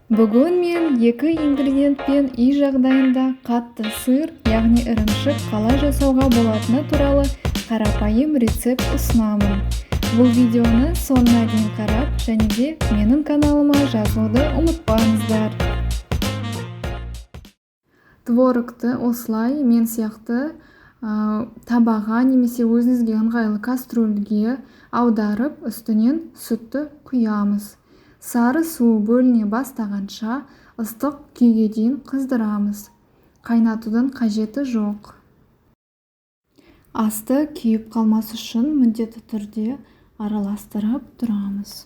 Бүгін мен екі ингредиентпен үй жағдайында қатты сыр, яғни ірімшік қалай жасауға болатыны туралы қарапайым рецепт ұсынамын. Бұл видеоны соңына дейін қарап, және де менің каналыма жазылуды ұмытпаңыздар. Творогты осылай мен сияқты табаға немесе өзіңізге ыңғайлы кастрөлге аударып, үстінен сүтті құямыз. Сары су бөліне бастағанша ыстық күйге дейін қыздырамыз. Қайнатудың қажеті жоқ. Асты күйіп қалмас үшін міндетті түрде араластырып тұрамыз.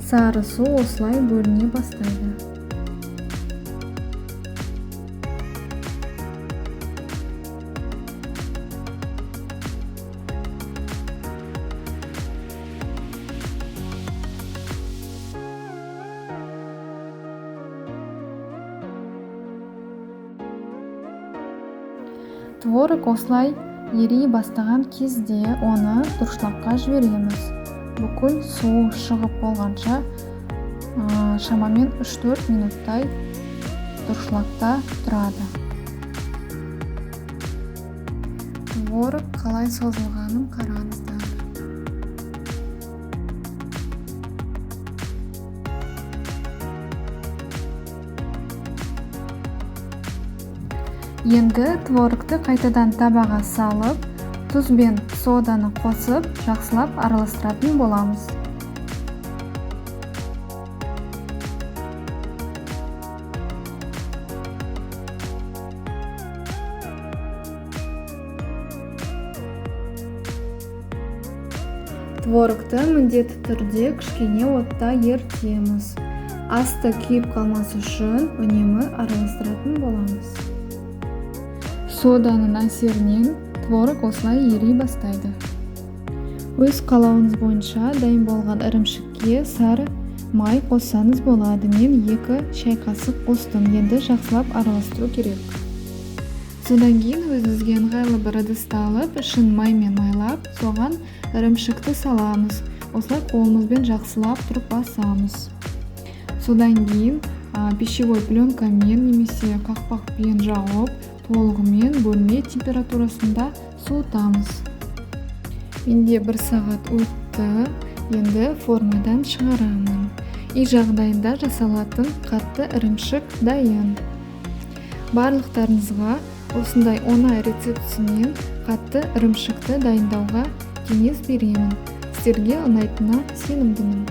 Сары су осылай бөліне бастайды. Творог осылай ери бастаған кезде оны дұрышлаққа жібереміз. Бүкіл су шығып болғанша шамамен 3-4 минуттай дұрышлақта тұрады. Творог қалай созылғанын қараңыздар. Енді творогты қайтадан табаға салып, тұз бен соданы қосып, жақсылап араластыратын боламыз. Творогты міндетті түрде кішкене отта ерітеміз. Асты күйіп қалмас үшін үнемі араластыратын боламыз. Соданың әсерінен творог осылай ери бастайды. Өз қалауыңыз бойынша дайын болған ірімшікке сары май қоссаңыз болады. Мен 2 шай қасық қостым. Енді жақсылап араластыру керек. Содан кейін өзіңізге ыңғайлы бір ыдысты алып, ішін маймен майлап, соған ірімшікті саламыз. Осылай қолымызбен жақсылап тұрып басамыз. Содан кейін пищевой пленкамен немесе қақпақпен жауып, толығымен бөлме температурасында суытамыз. Менде 1 сағат өтті. Енді формадан шығарамын. Үй жағдайында жасалатын қатты ірімшік дайын. Барлықтарыңызға осындай оңай рецептісінен қатты ірімшікті дайындауға кеңес беремін. Сіздерге ұнайтынына сенімдімін.